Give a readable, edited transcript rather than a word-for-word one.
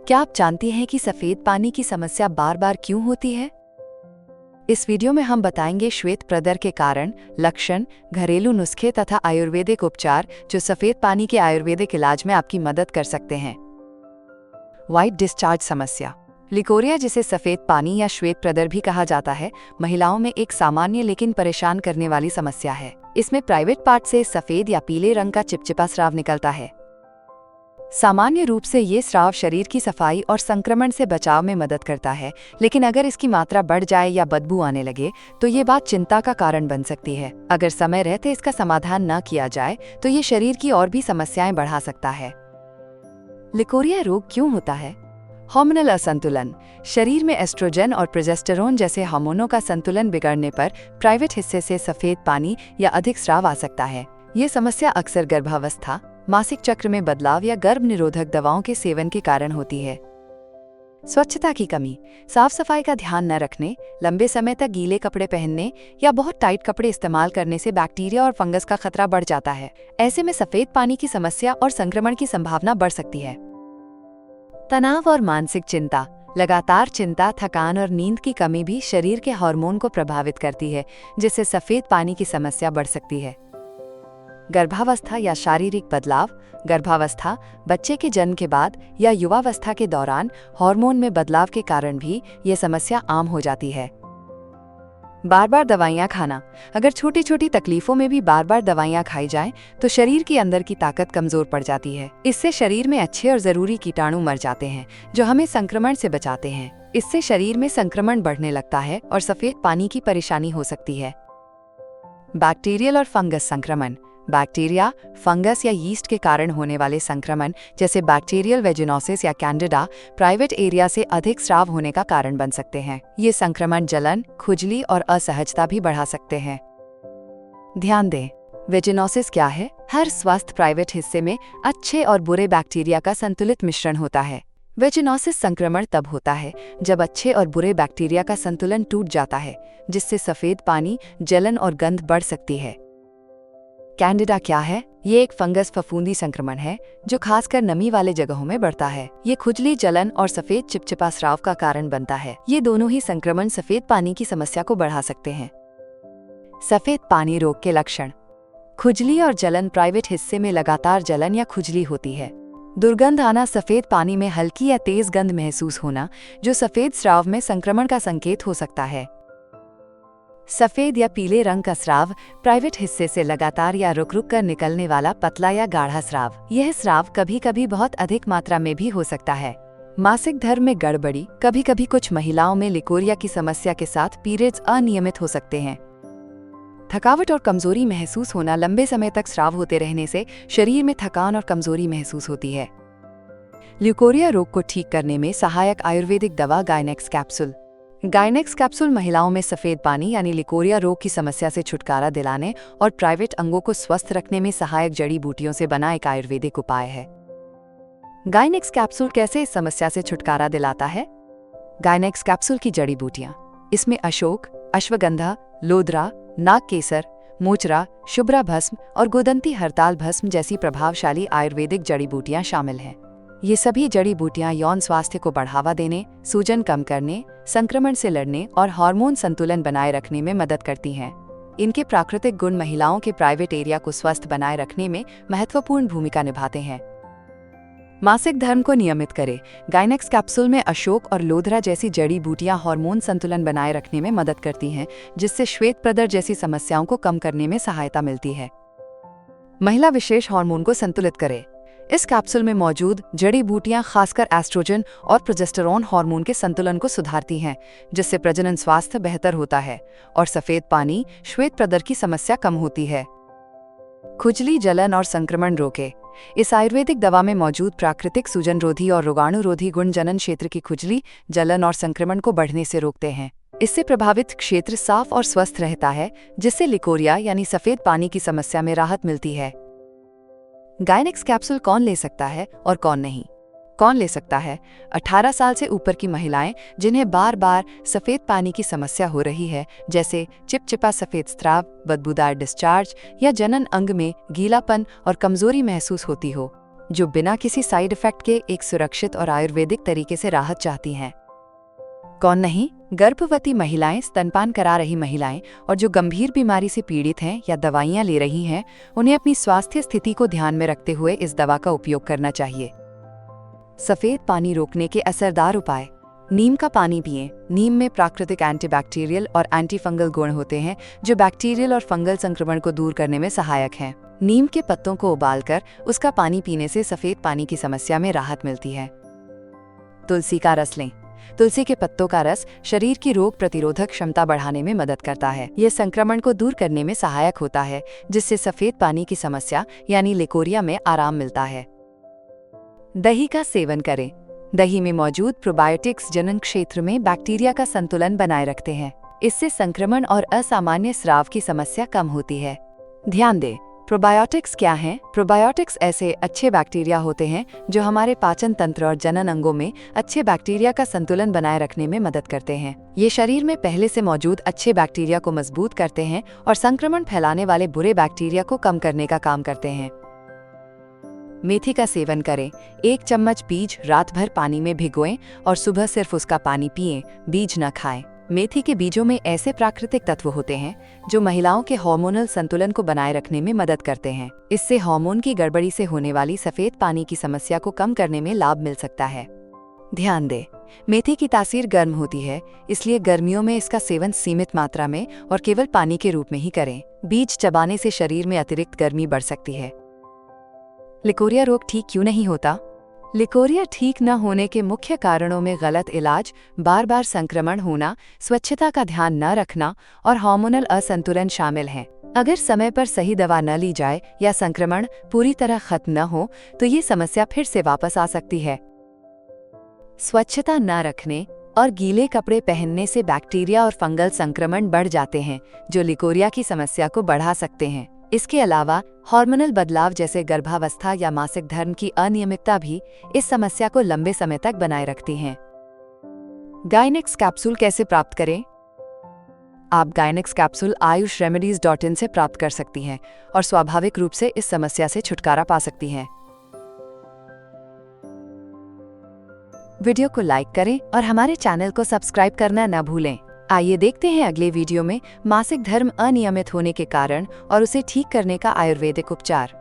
क्या आप जानती हैं कि सफेद पानी की समस्या बार बार क्यों होती है? इस वीडियो में हम बताएंगे श्वेत प्रदर के कारण, लक्षण, घरेलू नुस्खे तथा आयुर्वेदिक उपचार जो सफेद पानी के आयुर्वेदिक इलाज में आपकी मदद कर सकते हैं। व्हाइट डिस्चार्ज समस्या। लिकोरिया, जिसे सफेद पानी या श्वेत प्रदर भी कहा जाता है, महिलाओं में एक सामान्य लेकिन परेशान करने वाली समस्या है। इसमें प्राइवेट पार्ट से सफेद या पीले रंग का चिपचिपा स्राव निकलता है। सामान्य रूप से ये स्राव शरीर की सफाई और संक्रमण से बचाव में मदद करता है, लेकिन अगर इसकी मात्रा बढ़ जाए या बदबू आने लगे तो ये बात चिंता का कारण बन सकती है। अगर समय रहते इसका समाधान न किया जाए तो ये शरीर की और भी समस्याएं बढ़ा सकता है। लिकोरिया रोग क्यों होता है? हार्मोनल असंतुलन। शरीर में एस्ट्रोजन और प्रोजेस्टेरोन जैसे हार्मोनों का संतुलन बिगड़ने पर प्राइवेट हिस्से से सफेद पानी या अधिक स्राव आ सकता है। ये समस्या अक्सर गर्भावस्था, मासिक चक्र में बदलाव या गर्भ निरोधक दवाओं के सेवन के कारण होती है। स्वच्छता की कमी। साफ सफाई का ध्यान न रखने, लंबे समय तक गीले कपड़े पहनने या बहुत टाइट कपड़े इस्तेमाल करने से बैक्टीरिया और फंगस का खतरा बढ़ जाता है। ऐसे में सफेद पानी की समस्या और संक्रमण की संभावना बढ़ सकती है। तनाव और मानसिक चिंता। लगातार चिंता, थकान और नींद की कमी भी शरीर के हार्मोन को प्रभावित करती है, जिससे सफेद पानी की समस्या बढ़ सकती है। गर्भावस्था या शारीरिक बदलाव। गर्भावस्था, बच्चे के जन्म के बाद या युवावस्था के दौरान हार्मोन में बदलाव के कारण भी ये समस्या आम हो जाती है। बार बार दवाइयाँ खाना। अगर छोटी छोटी तकलीफों में भी बार बार दवाइयाँ खाई जाएं, तो शरीर के अंदर की ताकत कमजोर पड़ जाती है। इससे शरीर में अच्छे और जरूरी कीटाणु मर जाते हैं, जो हमें संक्रमण से बचाते हैं। इससे शरीर में संक्रमण बढ़ने लगता है और सफेद पानी की परेशानी हो सकती है। बैक्टीरियल और फंगस संक्रमण। बैक्टीरिया, फंगस या यीस्ट के कारण होने वाले संक्रमण जैसे बैक्टीरियल वेजिनोसिस या कैंडिडा प्राइवेट एरिया से अधिक स्राव होने का कारण बन सकते हैं। ये संक्रमण जलन, खुजली और असहजता भी बढ़ा सकते हैं। ध्यान दें, वेजिनोसिस क्या है? हर स्वस्थ प्राइवेट हिस्से में अच्छे और बुरे बैक्टीरिया का संतुलित मिश्रण होता है। वेजिनोसिस संक्रमण तब होता है जब अच्छे और बुरे बैक्टीरिया का संतुलन टूट जाता है, जिससे सफेद पानी, जलन और गंध बढ़ सकती है। कैंडिडा क्या है? ये एक फंगस फफूंदी संक्रमण है जो खासकर नमी वाले जगहों में बढ़ता है। ये खुजली, जलन और सफेद चिपचिपा स्राव का कारण बनता है। ये दोनों ही संक्रमण सफेद पानी की समस्या को बढ़ा सकते हैं। सफेद पानी रोग के लक्षण। खुजली और जलन। प्राइवेट हिस्से में लगातार जलन या खुजली होती है। दुर्गंध आना। सफेद पानी में हल्की या तेज गंध महसूस होना, जो सफेद स्राव में संक्रमण का संकेत हो सकता है। सफेद या पीले रंग का स्राव। प्राइवेट हिस्से से लगातार या रुक रुक कर निकलने वाला पतला या गाढ़ा स्राव। यह स्राव कभी कभी बहुत अधिक मात्रा में भी हो सकता है। मासिक धर्म में गड़बड़ी। कभी कभी कुछ महिलाओं में लिकोरिया की समस्या के साथ पीरियड्स अनियमित हो सकते हैं। थकावट और कमजोरी महसूस होना। लंबे समय तक स्राव होते रहने से शरीर में थकान और कमजोरी महसूस होती है। लिकोरिया रोग को ठीक करने में सहायक आयुर्वेदिक दवा गायनेक्स कैप्सूल। गायनेक्स कैप्सूल महिलाओं में सफेद पानी यानी लिकोरिया रोग की समस्या से छुटकारा दिलाने और प्राइवेट अंगों को स्वस्थ रखने में सहायक जड़ी बूटियों से बना एक आयुर्वेदिक उपाय है। गायनेक्स कैप्सूल कैसे इस समस्या से छुटकारा दिलाता है? गायनेक्स कैप्सूल की जड़ी बूटियां। इसमें अशोक, अश्वगंधा, लोदरा, नाग केसर, मोचरा, शुभ्रा भस्म और गोदंती हरताल भस्म जैसी प्रभावशाली आयुर्वेदिक जड़ी बूटियां शामिल हैं। ये सभी जड़ी बूटियां यौन स्वास्थ्य को बढ़ावा देने, सूजन कम करने, संक्रमण से लड़ने और हार्मोन संतुलन बनाए रखने में मदद करती हैं। इनके प्राकृतिक गुण महिलाओं के प्राइवेट एरिया को स्वस्थ बनाए रखने में महत्वपूर्ण भूमिका निभाते हैं। मासिक धर्म को नियमित करें। गायनेक्स कैप्सूल में अशोक और लोधरा जैसी जड़ी बूटियां हार्मोन संतुलन बनाए रखने में मदद करती हैं, जिससे श्वेत प्रदर जैसी समस्याओं को कम करने में सहायता मिलती है। महिला विशेष हार्मोन को संतुलित करें। इस कैप्सूल में मौजूद जड़ी बूटियां खासकर एस्ट्रोजन और प्रोजेस्टेरोन हार्मोन के संतुलन को सुधारती हैं, जिससे प्रजनन स्वास्थ्य बेहतर होता है और सफेद पानी, श्वेत प्रदर की समस्या कम होती है। खुजली, जलन और संक्रमण रोके। इस आयुर्वेदिक दवा में मौजूद प्राकृतिक सूजनरोधी और रोगाणुरोधी गुण जनन क्षेत्र की खुजली, जलन और संक्रमण को बढ़ने से रोकते हैं। इससे प्रभावित क्षेत्र साफ और स्वस्थ रहता है, जिससे लिकोरिया यानी सफेद पानी की समस्या में राहत मिलती है। गायनेक्स कैप्सूल कौन ले सकता है और कौन नहीं? कौन ले सकता है? 18 साल से ऊपर की महिलाएं जिन्हें बार बार सफेद पानी की समस्या हो रही है, जैसे चिपचिपा सफेद स्राव, बदबूदार डिस्चार्ज या जनन अंग में गीलापन और कमजोरी महसूस होती हो। जो बिना किसी साइड इफेक्ट के एक सुरक्षित और आयुर्वेदिक तरीके से राहत चाहती हैं। कौन नहीं? गर्भवती महिलाएं, स्तनपान करा रही महिलाएं और जो गंभीर बीमारी से पीड़ित हैं या दवाइयां ले रही हैं, उन्हें अपनी स्वास्थ्य स्थिति को ध्यान में रखते हुए इस दवा का उपयोग करना चाहिए। सफेद पानी रोकने के असरदार उपाय। नीम का पानी पिएं। नीम में प्राकृतिक एंटीबैक्टीरियल और एंटीफंगल गुण होते हैं जो बैक्टीरियल और फंगल संक्रमण को दूर करने में सहायक हैं। नीम के पत्तों को उबालकर उसका पानी पीने से सफेद पानी की समस्या में राहत मिलती है। तुलसी का रस लें। तुलसी के पत्तों का रस शरीर की रोग प्रतिरोधक क्षमता बढ़ाने में मदद करता है। यह संक्रमण को दूर करने में सहायक होता है, जिससे सफेद पानी की समस्या यानी लिकोरिया में आराम मिलता है। दही का सेवन करें। दही में मौजूद प्रोबायोटिक्स जनन क्षेत्र में बैक्टीरिया का संतुलन बनाए रखते हैं। इससे संक्रमण और असामान्य स्राव की समस्या कम होती है। ध्यान दें, प्रोबायोटिक्स क्या हैं? प्रोबायोटिक्स ऐसे अच्छे बैक्टीरिया होते हैं जो हमारे पाचन तंत्र और जनन अंगों में अच्छे बैक्टीरिया का संतुलन बनाए रखने में मदद करते हैं। ये शरीर में पहले से मौजूद अच्छे बैक्टीरिया को मजबूत करते हैं और संक्रमण फैलाने वाले बुरे बैक्टीरिया को कम करने का काम करते हैं। मेथी का सेवन करें। 1 चम्मच बीज रात भर पानी में भिगोएं और सुबह सिर्फ उसका पानी पिएं, बीज न खाएं। मेथी के बीजों में ऐसे प्राकृतिक तत्व होते हैं जो महिलाओं के हार्मोनल संतुलन को बनाए रखने में मदद करते हैं। इससे हार्मोन की गड़बड़ी से होने वाली सफेद पानी की समस्या को कम करने में लाभ मिल सकता है। ध्यान दें, मेथी की तासीर गर्म होती है, इसलिए गर्मियों में इसका सेवन सीमित मात्रा में और केवल पानी के रूप में ही करें। बीज चबाने से शरीर में अतिरिक्त गर्मी बढ़ सकती है। लिकोरिया रोग ठीक क्यों नहीं होता? लिकोरिया ठीक न होने के मुख्य कारणों में गलत इलाज, बार बार संक्रमण होना, स्वच्छता का ध्यान न रखना और हार्मोनल असंतुलन शामिल हैं। अगर समय पर सही दवा न ली जाए या संक्रमण पूरी तरह खत्म न हो तो ये समस्या फिर से वापस आ सकती है। स्वच्छता न रखने और गीले कपड़े पहनने से बैक्टीरिया और फंगल संक्रमण बढ़ जाते हैं, जो लिकोरिया की समस्या को बढ़ा सकते हैं। इसके अलावा हार्मोनल बदलाव जैसे गर्भावस्था या मासिक धर्म की अनियमितता भी इस समस्या को लंबे समय तक बनाए रखती हैं। गाइनेक्स कैप्सूल कैसे प्राप्त करें? आप गाइनेक्स कैप्सूल ayushRemedies.in से प्राप्त कर सकती हैं और स्वाभाविक रूप से इस समस्या से छुटकारा पा सकती हैं। वीडियो को लाइक करें और हमारे चैनल को सब्सक्राइब करना न भूलें। आइए देखते हैं अगले वीडियो में मासिक धर्म अनियमित होने के कारण और उसे ठीक करने का आयुर्वेदिक उपचार।